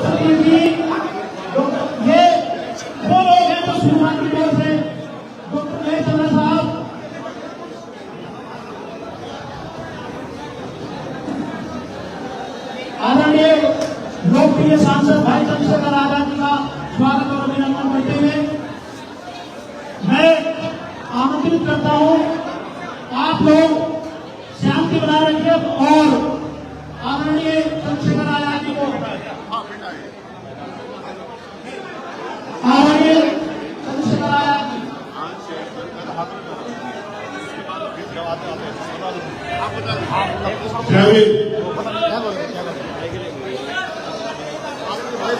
सतीश जी, ये वो लोग हैं जो शुरुआती दौर से डॉक्टर जयचंद्र साहब, आदरणीय लोकप्रिय सांसद भाई चंद्रशेखर आजाद जी का स्वागत और अभिनंदन करते हुए मैं आमंत्रित करता हूं आप लोग शांति बनाए रखिए और आदरणीय चंद्रशेखर आजाद जी को आदरणीय चंद्रशेखर आजाद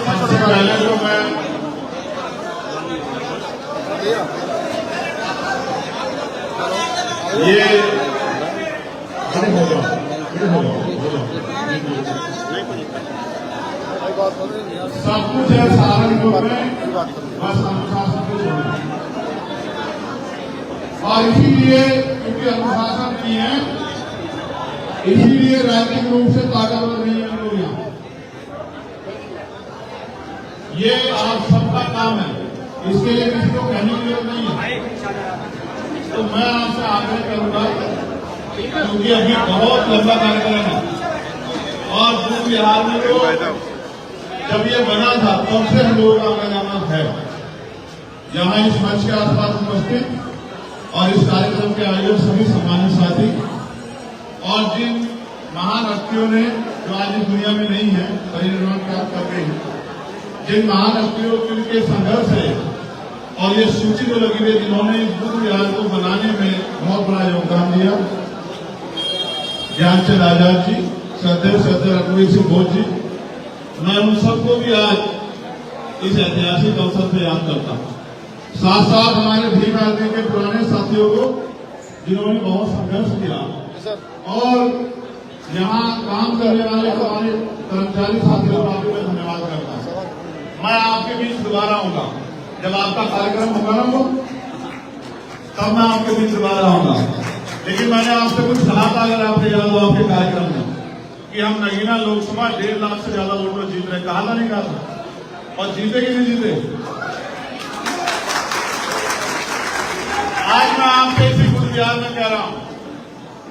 सबसे पहले तो मैं ये सब कुछ है सहारनपुर में, बस अनुशासन को छोड़ना। और इसीलिए क्योंकि अनुशासन नहीं है, इसीलिए राजनीतिक रूप से ताकतवर नहीं है लोग यहाँ। ये आप सबका काम है, इसके लिए किसी को कहने की जरूरत नहीं है। तो मैं आपसे आग्रह करूंगा, क्योंकि अभी बहुत लंबा कार्यक्रम है और पूर्व बिहार में तो जब ये बना था तब से हम लोगों का आना जाना है। यहाँ इस मंच के आसपास उपस्थित और इस कार्यक्रम के आयोजक सभी सम्मानित साथी और जिन महान हस्तियों ने जो आज इस दुनिया में नहीं है, परिनिर्वाण प्राप्त कर गए हैं, जिन महान हस्तियों के संघर्ष है और ये सूची जो लगी हुई, जिन्होंने इस बुद्ध विहार को बनाने में बहुत बड़ा योगदान दिया, ज्ञानचंद आजाद जी, श्रद्धेय रघुवीर सिंह घोष जी, मैं उन सबको भी आज इस ऐतिहासिक अवसर पर याद करता हूँ। साथ साथ हमारे भीम आर्मी के पुराने साथियों को जिन्होंने बहुत संघर्ष किया और यहाँ काम करने वाले हमारे कर्मचारी साथियों का भी मैं धन्यवाद करता हूँ। मैं आपके बीच दोबारा आऊंगा जब आपका कार्यक्रम होगा ना, वो तब मैं आपके बीच दोबारा आऊंगा। लेकिन मैंने आपसे कुछ कहा था, अगर आपको याद हो आपके कार्यक्रम में, कि हम नगीना लोकसभा 1.5 लाख से ज्यादा वोटों जीत रहे, कहा था नहीं कहा था? और जीते कि नहीं जीते? आज मैं आपसे इसी बुद्ध विहार में कह रहा हूं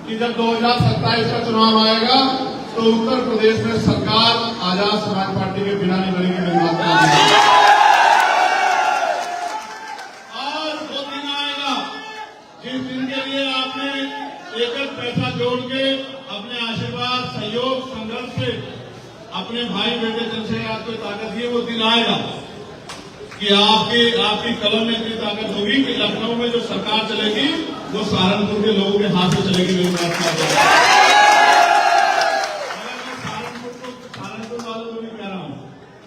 कि जब 2027 का चुनाव आएगा तो उत्तर प्रदेश में सरकार आजाद समाज पार्टी के बिना नहीं बनेगी, मेरी बात नहीं। और वो दिन आएगा जिस दिन के लिए आपने एक पैसा जोड़ के अपने आशीर्वाद, सहयोग, संघर्ष से अपने भाई बेटे चंद्रशेखर को ताकत दी, वो दिन आएगा कि आपकी कलम में इतनी ताकत होगी कि लखनऊ में जो सरकार चलेगी वो सहारनपुर के लोगों के हाथ से चलेगी। मेरी बात सहारनपुर वालों को भी कह रहा हूँ,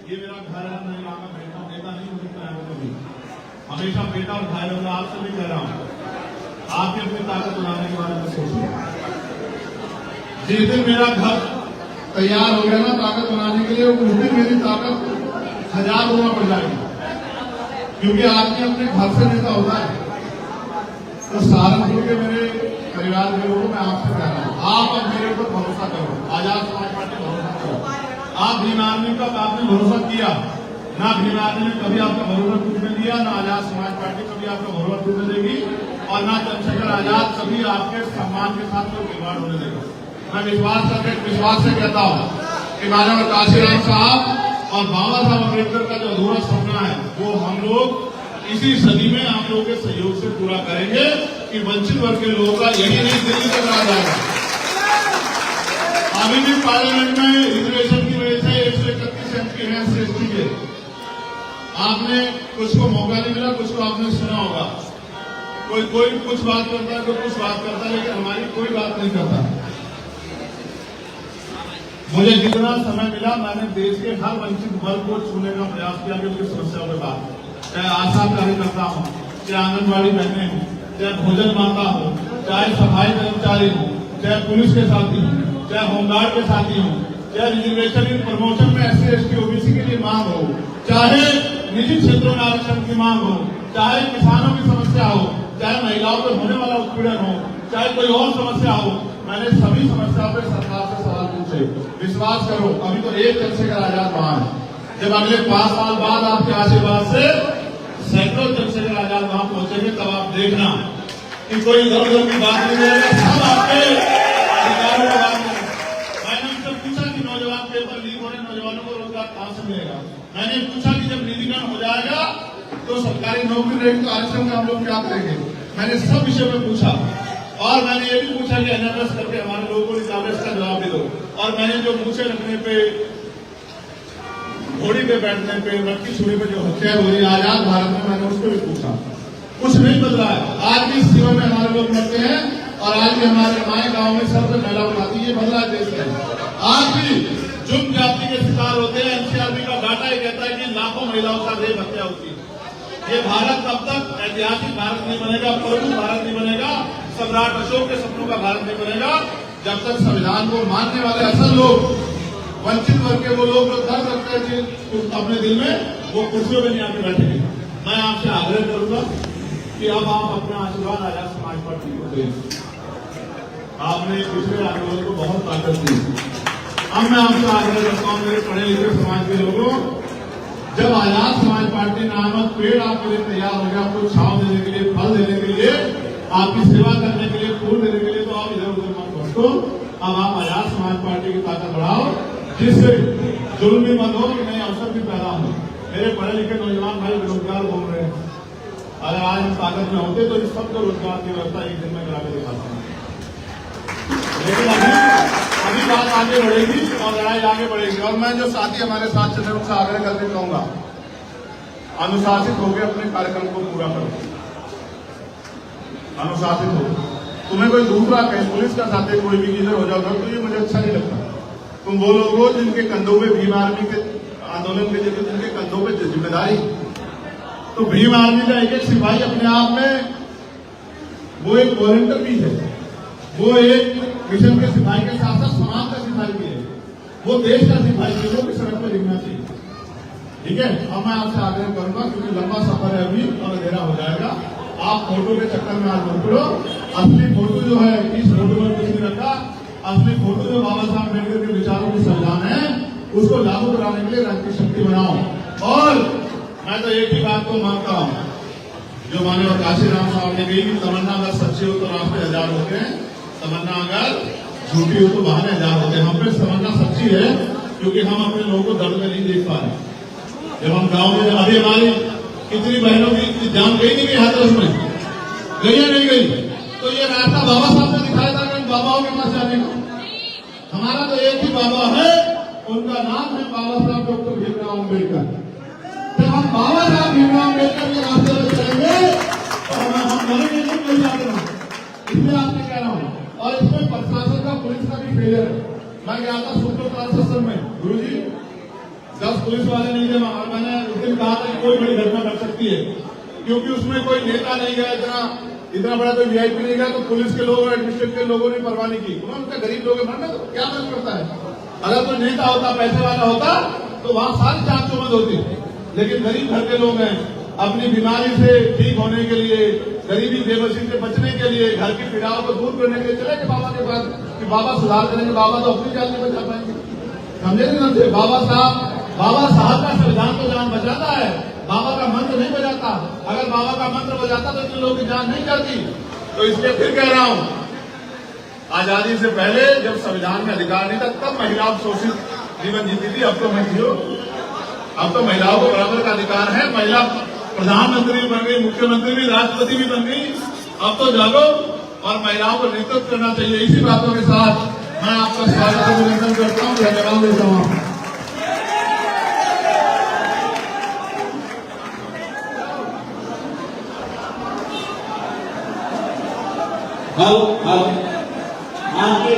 ये मेरा घर है, मैं यहाँ का बेटा नहीं हो सकता है, कभी हमेशा बेटा और भाई होगा। आपसे भी कह रहा हूँ, आपकी अपनी ताकत बनाने के बारे में सोचिए। जिस दिन मेरा घर तैयार हो गया ना ताकत बनाने के लिए, उस दिन मेरी ताकत 1000 गुना बढ़ जाएगी, क्योंकि आदमी अपने घर से नेता होता है। तो सहारनपुर के मेरे परिवार के लोगों को मैं आपसे कह रहा हूँ, आप अब मेरे ऊपर भरोसा करो, आजाद समाज पार्टी भरोसा करो। आप भीम आर्मी का आपने भरोसा किया ना, भीम आर्मी ने कभी आपका भरोसा टूटने दिया ना, आजाद समाज पार्टी कभी आपका भरोसा टूटने देगी और ना चंद्रशेखर आजाद कभी आपके सम्मान के साथ कोई खिलवाड़ होने देगा। मैं विश्वास से कहता हूँ कि माननीय काशीराम साहब और बाबा साहब अम्बेडकर का जो अधूरा सपना है वो हम लोग इसी सदी में आप लोगों के सहयोग से पूरा करेंगे कि वंचित वर्ग के लोगों का यही नहीं दिल्ली तक आ जाएगा। अभी भी पार्लियामेंट में रिजर्वेशन की वजह से 131 एमपी हैं एससी के। आपने कुछ को मौका नहीं मिला, कुछ को आपने सुना होगा, कोई कुछ बात करता है, कोई कुछ बात करता है, लेकिन हमारी कोई बात नहीं करता। मुझे जितना समय मिला मैंने देश के हर वंचित वर्ग को छूने का प्रयास किया कि उनकी समस्याओं के बाद, चाहे आशा कार्यकर्ता हो, चाहे आंगनबाड़ी बहनें हो, चाहे भोजन माता हो, चाहे सफाई कर्मचारी हो, चाहे पुलिस के साथी हो, चाहे होमगार्ड के साथी हो, चाहे रिजर्वेशन इन प्रमोशन में SC ST OBC के लिए मांग हो, चाहे निजी क्षेत्रों में आरक्षण की मांग हो, चाहे किसानों की समस्या हो, चाहे महिलाओं पर होने वाला उत्पीड़न हो, चाहे कोई और समस्या हो, मैंने सभी समस्याओं पर सरकार से सवाल पूछे। विश्वास करो, अभी तो एक चंद्रशेखर आजाद वहां है, जब अगले 5 साल बाद आपके आशीर्वाद से सैकड़ों चंद्रशेखर आजाद वहां पहुंचेंगे, तब आप देखना कि कोई इधर उधर की बात नहीं रहेगा, सब आपके अधिकारों की बात करेंगे। मैंने उनसे पूछा कि नौजवान पेपर लीक हो रहे, नौजवानों को रोजगार कहां से मिलेगा। मैंने पूछा कि जब निधिकरण हो जाएगा तो सरकारी नौकरी रहेगी तो आरक्षण में हम लोग क्या करेंगे। मैंने सब विषय में पूछा और मैंने ये भी पूछा कि एनएफएस करके हमारे लोगों को इसका जवाब दे दो। और मैंने जो मूछे रखने पे, घोड़ी पे बैठने पे, मटकी छुरी पे जो हत्या हो रही है आजाद भारत में, मैंने उसको भी पूछा। कुछ नहीं बदला है। आज भी इस सीमा में हमारे लोग मरते हैं और आज भी हमारे माए गांव में सबसे महिला उठाती है। बदला है देश में। आज भी जुर्म जाति के शिकार होते हैं। एनसीआरबी का डाटा ये कहता है कि लाखों महिलाओं का रेप हत्या होती है। ये भारत तब तक ऐतिहासिक भारत नहीं बनेगा, प्रभु भारत नहीं बनेगा, सम्राट अशोक के सपनों का भारत नहीं बनेगा, जब तक संविधान को मानने वाले असल लोग, वंचित वर्ग के वो लोग जो दर्द रखते हैं अपने दिल में, वो कुर्सियों में नहीं आके बैठेंगे। मैं आपसे आग्रह करूंगा कि अब आप अपना आशीर्वाद आजाद समाज पार्टी को दें। आपने पिछले आंदोलन को बहुत ताकत दी। अब मैं आपसे आग्रह करता हूँ मेरे पढ़े लिखे समाज के लोगों, जब आजाद समाज पार्टी नामक पेड़ आपके लिए तैयार हो गया, आपको छांव देने के लिए, फल देने के लिए, आपकी सेवा करने के लिए, फूल देने के लिए, तो आप इधर उधर मत भटको। अब आप आजाद समाज पार्टी की ताकत बढ़ाओ, जिससे जुल्म भी बंद हो, नए अवसर भी पैदा हो। मेरे पढ़े लिखे नौजवान भाई बेरोजगार घूम रहे हैं। अगर आज हम ताकत में होते तो इस सबको रोजगार की व्यवस्था एक दिन में करा के दिखाता हूँ। लेकिन अभी बात आगे बढ़ेगी और लड़ाई आगे बढ़ेगी। और मैं जो साथी हमारे साथ चल रहे उनसे आग्रह करके कहूंगा, अनुशासित होकर अपने कार्यक्रम को पूरा करो। अनुशासित हो। तुम्हें कोई दूसरा कहीं पुलिस का साथी कोई भी किधर हो जाओगे तो ये मुझे अच्छा नहीं लगता। तुम वो लोग हो जिनके कंधों पे भीम आर्मी के आंदोलन के जरिए जिनके कंधों पे जिम्मेदारी, तो भीम आर्मी का एक एक सिपाही अपने आप में वो एक वॉलंटियर भी है, वो एक मिशन के सिपाही के साथ साथ समाज का सिपाही भी है, वो देश का सिपाही भी, वो भी सड़क पर दिखना चाहिए। ठीक है। अब मैं आपसे आग्रह करूंगा क्योंकि लंबा सफर है अभी और अंधेरा हो जाएगा, आप फोटो के चक्कर में आज मत पड़ो। असली फोटो जो है, इस फोटो में कुछ नहीं रखा, असली फोटो जो बाबा साहब अम्बेडकर के विचारों की संविधान है, उसको लागू कराने के लिए राष्ट्रीय शक्ति बनाओ। और मैं तो एक ही बात को मानता हूँ, जो माननीय काशीराम साहब ने कही कि तमन्ना अगर सच्ची हो तो रास्ते हजार होते हैं, तमन्ना अगर झूठी हो तो बहाने हजार होते हैं। हम पे तमन्ना सच्ची है क्योंकि हम अपने लोगों को दर्द में नहीं देख पा रहे। जब हम गाँव में, अभी हमारी कितनी बहनों की जान गई नहीं गई हाथरस में, गई या नहीं गई, तो ये रास्ता बाबा साहब ने दिखाया था कि बाबाओं के पास जाने का। हमारा तो एक ही बाबा है, उनका नाम है बाबा साहब डॉक्टर भीमराव अम्बेडकर। जब हम बाबा साहब भीमराव अम्बेडकर के रास्ते में चलेंगे तो हम मरेंगे नहीं, मिल जाते हैं। इसलिए आपसे कह रहा हूँ। और इसमें प्रशासन का, पुलिस का भी फेलियर है। मैं गया था सुप्रीम ट्रांसलेशन में, गुरु जी 10 पुलिस वाले नहीं थे वहां। मैंने उस दिन कहा था कि कोई बड़ी घटना घट सकती है क्योंकि उसमें कोई नेता नहीं गया, इतना बड़ा कोई वीआईपी नहीं गया, तो पुलिस के लोग और एडमिनिस्ट्रेटिव के लोगों ने परवाह नहीं की। उन्होंने गरीब लोग मरना तो क्या मदद करता है। अगर कोई नेता होता, पैसे वाला होता तो वहां सारी जांच चौबंद होती। लेकिन गरीब घर के लोग हैं, अपनी बीमारी से ठीक होने के लिए, गरीबी बेबसी से बचने के लिए, घर की पीड़ाओं को दूर करने के लिए चले गए बाबा के पास कि बाबा सुधार करेंगे। बाबा तो अपनी जान नहीं बचा पाएंगे, समझे नहीं समझे। बाबा साहब का संविधान तो जान बचाता है, बाबा का मंत्र नहीं बजाता। अगर बाबा का मंत्र बजाता तो इतने लोगों की जान नहीं जाती। तो इसलिए फिर कह रहा हूं, आजादी से पहले जब संविधान में अधिकार नहीं था तब महिलाओं शोषित जीवन जीती थी। अब तो मैं जियो, अब तो महिलाओं को बराबर का अधिकार है। महिला प्रधानमंत्री भी बन गई, मुख्यमंत्री भी, राष्ट्रपति भी बन गई। अब तो जागो और महिलाओं को नेतृत्व करना चाहिए। इसी बातों के साथ मैं आपका स्वागत अभिनंदन करता हूँ, धन्यवाद देता हूँ। हम आपके